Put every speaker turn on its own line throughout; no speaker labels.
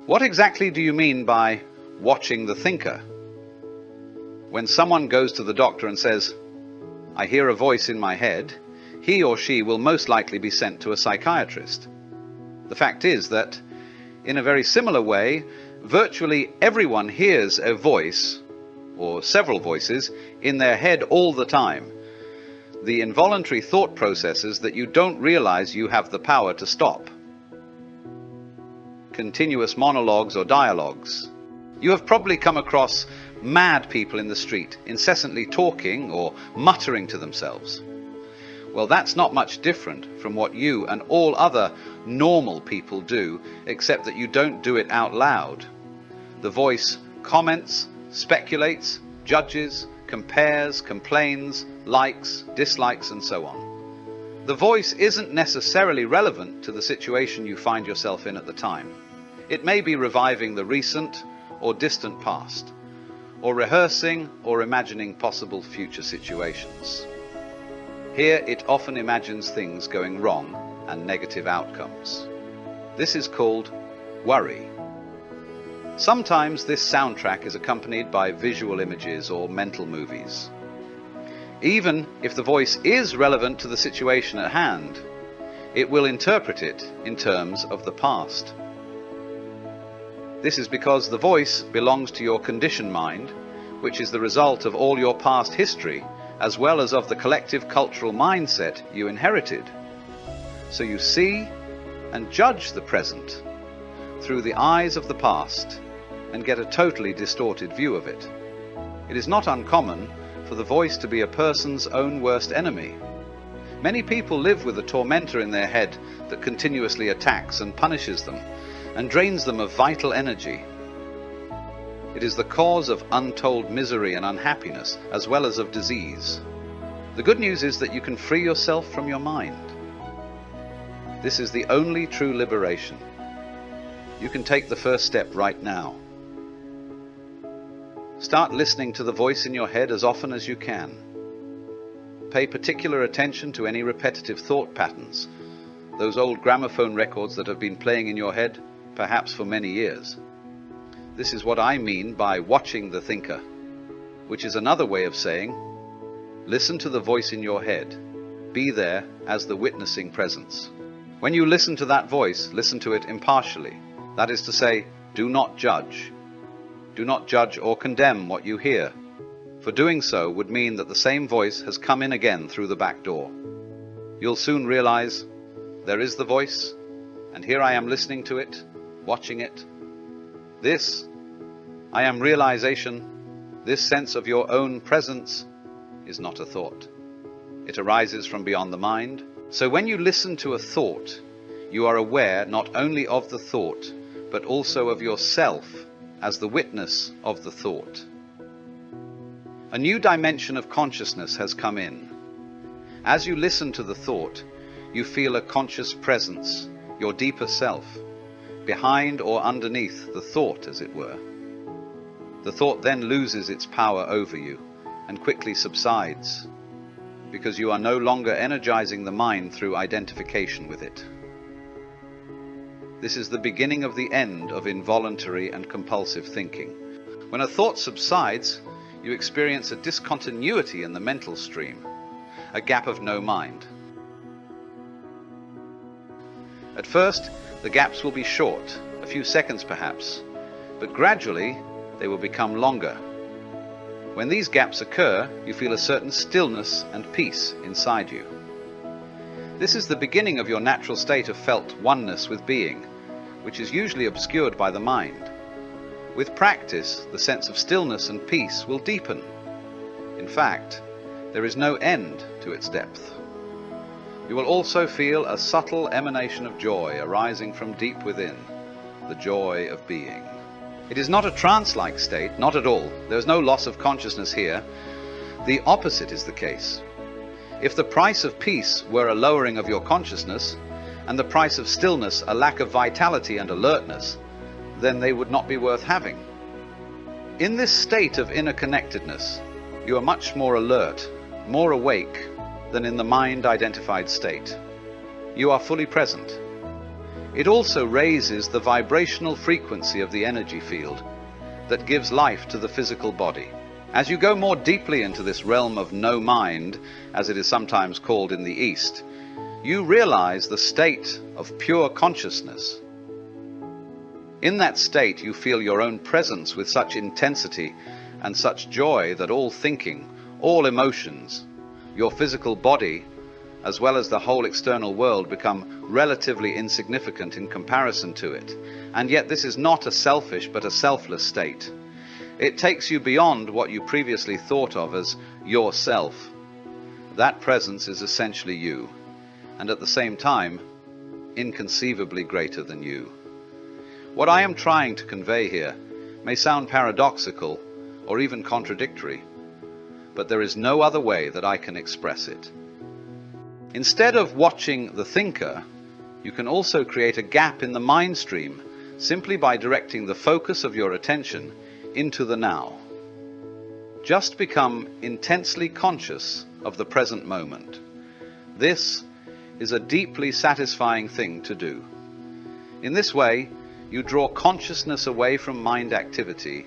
What exactly do you mean by watching the thinker? When someone goes to the doctor and says, "I hear a voice in my head," he or she will most likely be sent to a psychiatrist. The fact is that, in a very similar way, virtually everyone hears a voice, or several voices, in their head all the time. The involuntary thought processes that you don't realize you have the power to stop. Continuous monologues or dialogues. You have probably come across mad people in the street, incessantly talking or muttering to themselves. Well, that's not much different from what you and all other normal people do, except that you don't do it out loud. The voice comments, speculates, judges, compares, complains, likes, dislikes, and so on. The voice isn't necessarily relevant to the situation you find yourself in at the time. It may be reviving the recent or distant past, or rehearsing or imagining possible future situations. Here it often imagines things going wrong and negative outcomes. This is called worry. Sometimes this soundtrack is accompanied by visual images or mental movies. Even if the voice is relevant to the situation at hand, it will interpret it in terms of the past. This is because the voice belongs to your conditioned mind, which is the result of all your past history, as well as of the collective cultural mindset you inherited. So you see and judge the present through the eyes of the past and get a totally distorted view of it. It is not uncommon for the voice to be a person's own worst enemy. Many people live with a tormentor in their head that continuously attacks and punishes them and drains them of vital energy. It is the cause of untold misery and unhappiness, as well as of disease. The good news is that you can free yourself from your mind. This is the only true liberation. You can take the first step right now. Start listening to the voice in your head as often as you can. Pay particular attention to any repetitive thought patterns, those old gramophone records that have been playing in your head, perhaps for many years. This is what I mean by watching the thinker, which is another way of saying, listen to the voice in your head. Be there as the witnessing presence. When you listen to that voice, listen to it impartially. That is to say, do not judge. Do not judge or condemn what you hear, for doing so would mean that the same voice has come in again through the back door. You'll soon realize, there is the voice, and here I am listening to it, watching it. This, I am realization, this sense of your own presence is not a thought. It arises from beyond the mind. So when you listen to a thought, you are aware not only of the thought, but also of yourself as the witness of the thought. A new dimension of consciousness has come in. As you listen to the thought, you feel a conscious presence, your deeper self, behind or underneath the thought, as it were. The thought then loses its power over you and quickly subsides, because you are no longer energizing the mind through identification with it. This is the beginning of the end of involuntary and compulsive thinking. When a thought subsides, you experience a discontinuity in the mental stream, a gap of no mind. At first, the gaps will be short, a few seconds perhaps, but gradually they will become longer. When these gaps occur, you feel a certain stillness and peace inside you. This is the beginning of your natural state of felt oneness with being, which is usually obscured by the mind. With practice, the sense of stillness and peace will deepen. In fact, there is no end to its depth. You will also feel a subtle emanation of joy arising from deep within, the joy of being. It is not a trance-like state, not at all. There is no loss of consciousness here. The opposite is the case. If the price of peace were a lowering of your consciousness, and the price of stillness a lack of vitality and alertness, then they would not be worth having. In this state of inner connectedness, you are much more alert, more awake than in the mind-identified state. You are fully present. It also raises the vibrational frequency of the energy field that gives life to the physical body. As you go more deeply into this realm of no mind, as it is sometimes called in the East, you realize the state of pure consciousness. In that state, you feel your own presence with such intensity and such joy that all thinking, all emotions, your physical body, as well as the whole external world, become relatively insignificant in comparison to it. And yet this is not a selfish but a selfless state. It takes you beyond what you previously thought of as yourself. That presence is essentially you, and at the same time, inconceivably greater than you. What I am trying to convey here may sound paradoxical or even contradictory, but there is no other way that I can express it. Instead of watching the thinker, you can also create a gap in the mind stream simply by directing the focus of your attention into the now. Just become intensely conscious of the present moment. This is a deeply satisfying thing to do. In this way, you draw consciousness away from mind activity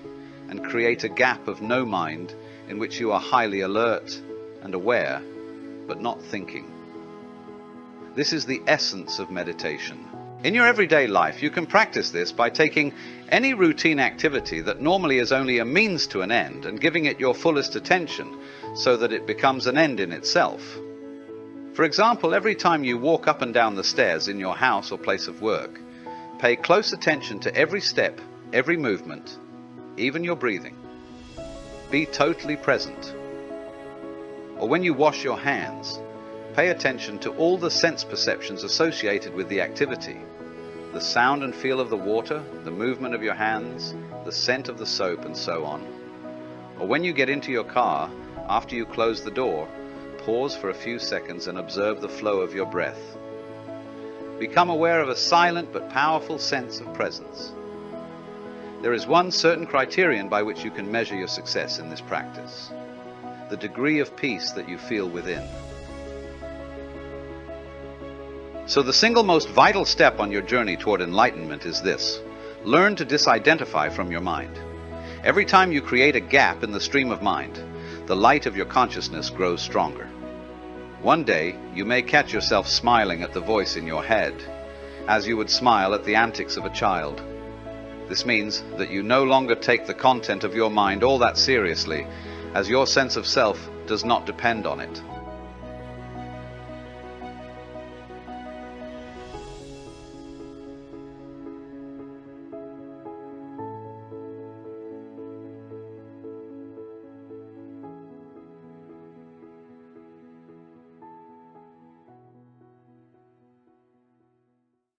and create a gap of no mind in which you are highly alert and aware, but not thinking. This is the essence of meditation. In your everyday life, you can practice this by taking any routine activity that normally is only a means to an end and giving it your fullest attention so that it becomes an end in itself. For example, every time you walk up and down the stairs in your house or place of work, pay close attention to every step, every movement, even your breathing. Be totally present. Or when you wash your hands, pay attention to all the sense perceptions associated with the activity. The sound and feel of the water, the movement of your hands, the scent of the soap, and so on. Or when you get into your car, after you close the door, pause for a few seconds and observe the flow of your breath. Become aware of a silent but powerful sense of presence. There is one certain criterion by which you can measure your success in this practice: the degree of peace that you feel within. So the single most vital step on your journey toward enlightenment is this: learn to disidentify from your mind. Every time you create a gap in the stream of mind, the light of your consciousness grows stronger. One day, you may catch yourself smiling at the voice in your head, as you would smile at the antics of a child. This means that you no longer take the content of your mind all that seriously, as your sense of self does not depend on it.